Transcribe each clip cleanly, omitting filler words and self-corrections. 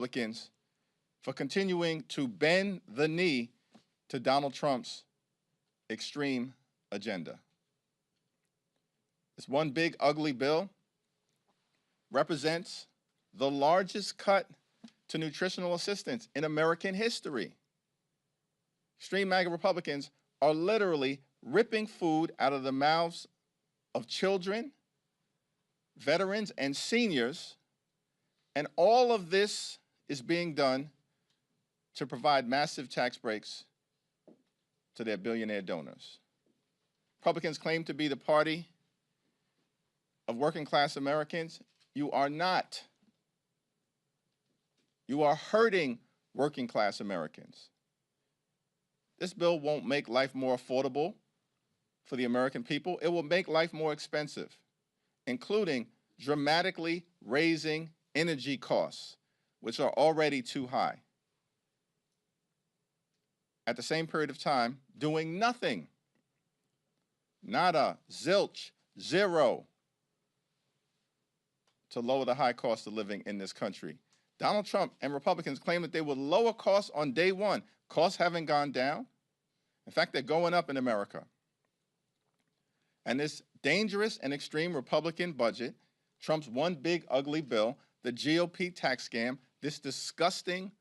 Republicans for continuing to bend the knee to Donald Trump's extreme agenda. This one big ugly bill represents the largest cut to nutritional assistance in American history. Extreme MAGA Republicans are literally ripping food out of the mouths of children, veterans, and seniors, and all of this is being done to provide massive tax breaks to their billionaire donors. Republicans claim to be the party of working class Americans. You are not. You are hurting working class Americans. This bill won't make life more affordable for the American people. It will make life more expensive, including dramatically raising energy costs, which are already too high. At the same period of time, doing nothing. Nada, zilch, zero, to lower the high cost of living in this country. Donald Trump and Republicans claim that they will lower costs on day one. Costs haven't gone down. In fact, they're going up in America. And this dangerous and extreme Republican budget, Trump's one big ugly bill, the GOP tax scam, this disgusting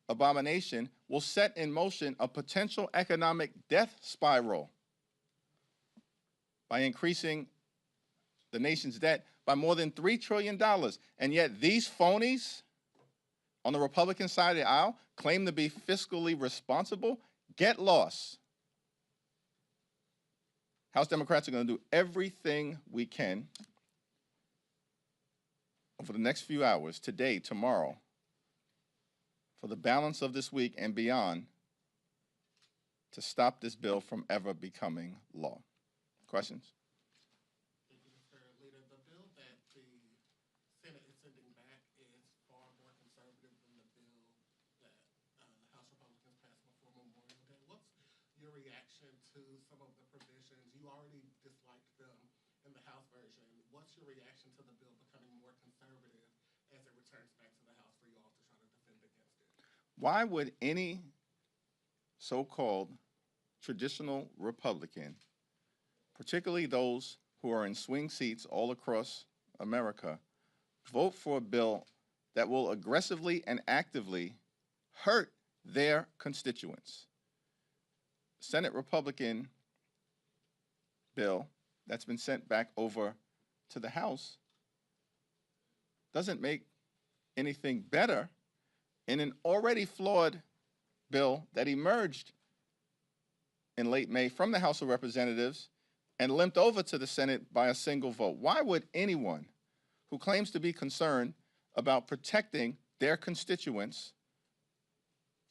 abomination will set in motion a potential economic death spiral by increasing the nation's debt by more than $3 trillion. And yet these phonies on the Republican side of the aisle claim to be fiscally responsible. Get lost. House Democrats are going to do everything we can over the next few hours, today, tomorrow, for the balance of this week and beyond, to stop this bill from ever becoming law. Questions? Thank you, Mr. Leader. The bill that the Senate is sending back is far more conservative than the bill that the House Republicans passed before Memorial Day. What's your reaction to some of the provisions? You already disliked them in the House version. What's your reaction to the bill becoming more conservative as it returns back to the House for you all to try to defend against it? Why would any so-called traditional Republican, particularly those who are in swing seats all across America, vote for a bill that will aggressively and actively hurt their constituents? Senate Republican bill that's been sent back over to the House doesn't make anything better in an already flawed bill that emerged in late May from the House of Representatives and limped over to the Senate by a single vote. Why would anyone who claims to be concerned about protecting their constituents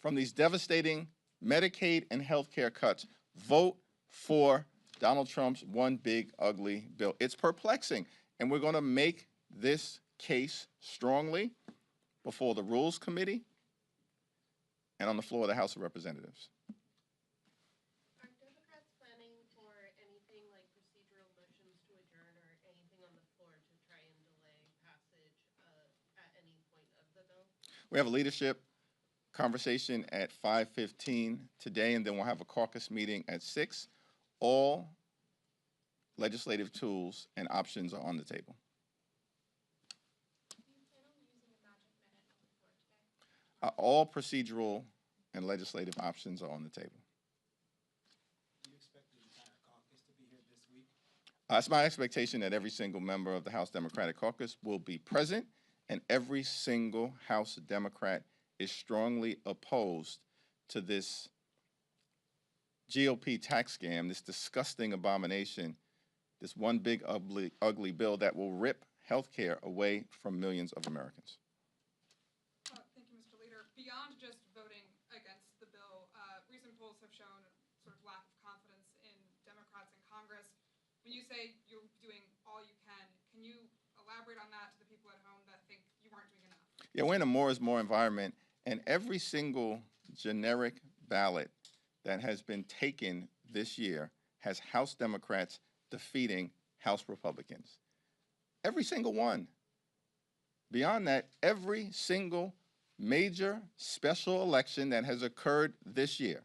from these devastating Medicaid and health care cuts vote for Donald Trump's one big ugly bill? It's perplexing, and we're going to make this case strongly before the Rules Committee and on the floor of the House of Representatives. Are Democrats planning for anything like procedural motions to adjourn or anything on the floor to try and delay passage at any point of the bill? We have a leadership conversation at 5:15 today, and then we'll have a caucus meeting at 6. All legislative tools and options are on the table. Do you plan on using a magic minute on the floor today? All procedural and legislative options are on the table. Do you expect the entire caucus to be here this week? It's my expectation that every single member of the House Democratic Caucus will be present, and every single House Democrat is strongly opposed to this GOP tax scam, this disgusting abomination, this one big ugly bill that will rip health care away from millions of Americans. Thank you, Mr. Leader. Beyond just voting against the bill, recent polls have shown sort of lack of confidence in Democrats in Congress. When you say you're doing all you can you elaborate on that to the people at home that think you aren't doing enough? Yeah, we're in a more is more environment, and every single generic ballot that has been taken this year has House Democrats defeating House Republicans. Every single one. Beyond that, every single major special election that has occurred this year.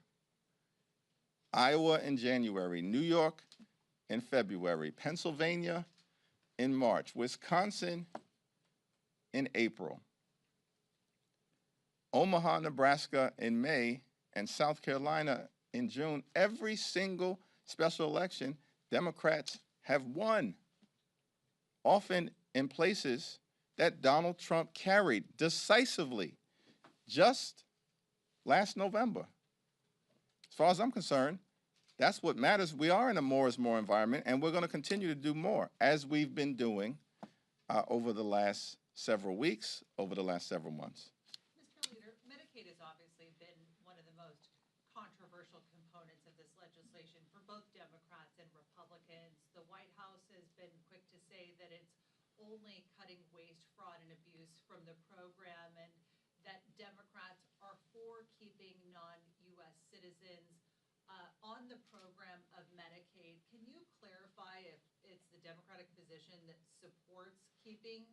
Iowa in January, New York in February, Pennsylvania in March, Wisconsin in April, Omaha, Nebraska in May, and South Carolina in June. Every single special election, Democrats have won, often in places that Donald Trump carried decisively just last November. As far as I'm concerned, that's what matters. We are in a more is more environment, and we're going to continue to do more, as we've been doing over the last several weeks, over the last several months. Mr. Leader, Medicaid has obviously been one of the most controversial components of this legislation for both Democrats and Republicans. The White House has been quick to say that it's only cutting waste, fraud, and abuse from the program, and that Democrats are for keeping non-U.S. citizens on the program of Medicaid. Can you clarify if it's the Democratic position that supports keeping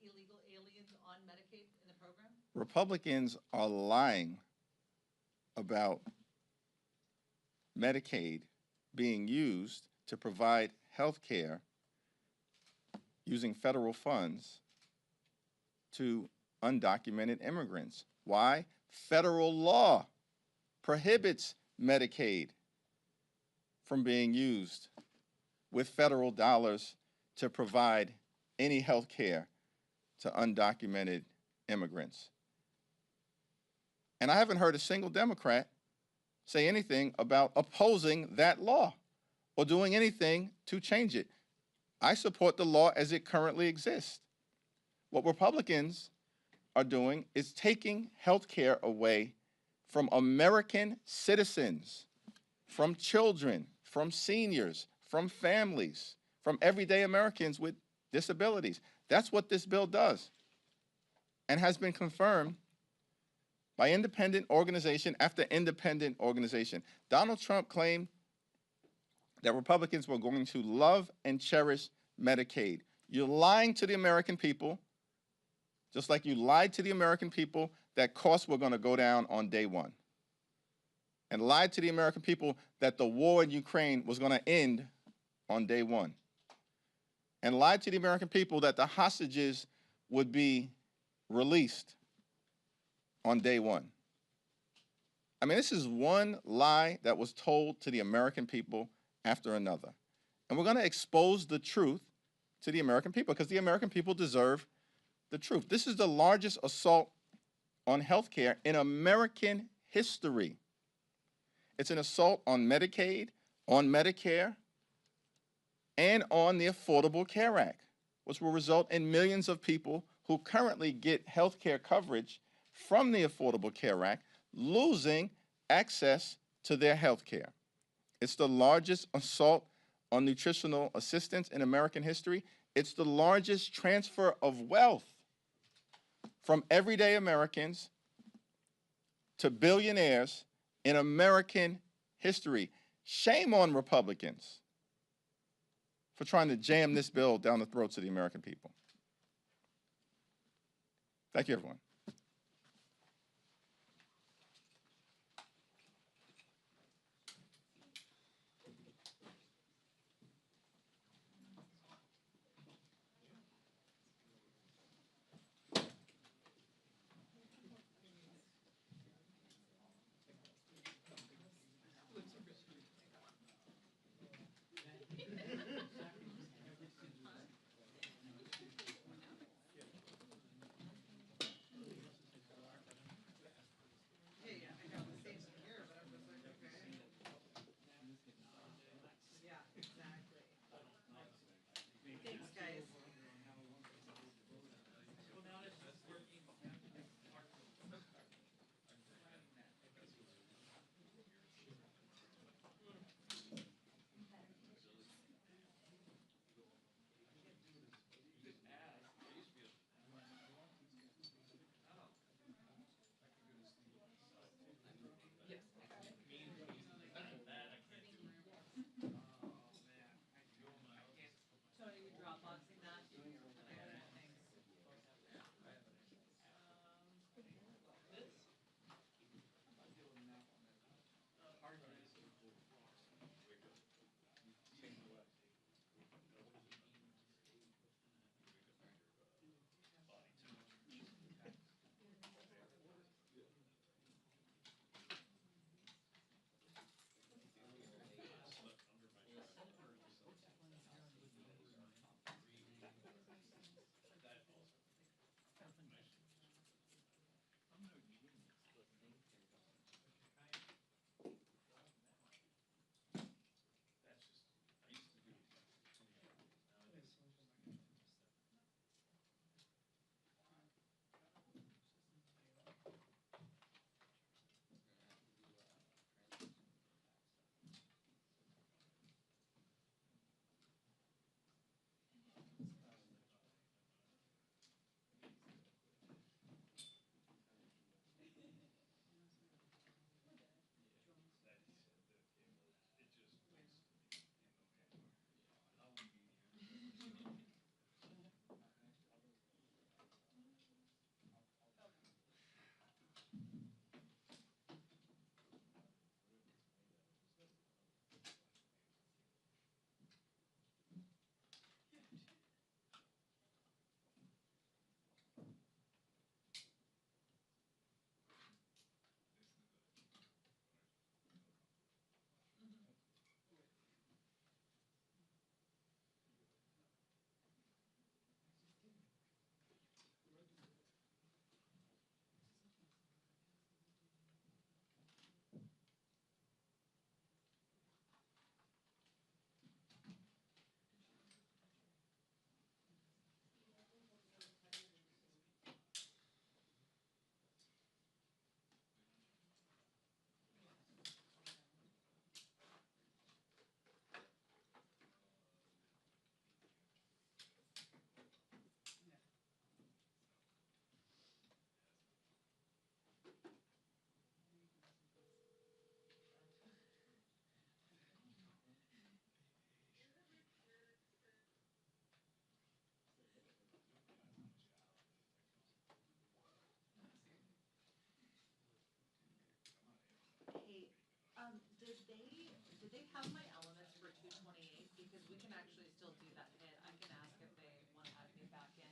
illegal aliens on Medicaid in the program? Republicans are lying about Medicaid being used to provide health care using federal funds to undocumented immigrants. Why? Federal law prohibits Medicaid from being used with federal dollars to provide any health care to undocumented immigrants. And I haven't heard a single Democrat say anything about opposing that law or doing anything to change it. I support the law as it currently exists. What Republicans are doing is taking health care away from American citizens, from children, from seniors, from families, from everyday Americans with disabilities. That's what this bill does, and has been confirmed by independent organization after independent organization. Donald Trump claimed that Republicans were going to love and cherish Medicaid. You're lying to the American people, just like you lied to the American people that costs were going to go down on day one, and lied to the American people that the war in Ukraine was going to end on day one, and lied to the American people that the hostages would be released on day one. I mean, this is one lie that was told to the American people after another. And we're going to expose the truth to the American people, because the American people deserve the truth. This is the largest assault on health care in American history. It's an assault on Medicaid, on Medicare, and on the Affordable Care Act, which will result in millions of people who currently get health care coverage from the Affordable Care Act losing access to their health care. It's the largest assault on nutritional assistance in American history. It's the largest transfer of wealth from everyday Americans to billionaires in American history. Shame on Republicans for trying to jam this bill down the throats of the American people. Thank you, everyone. have my elements for 228, because we can actually still do that hit. I can ask if they want to add me back in.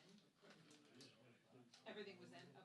Everything was in?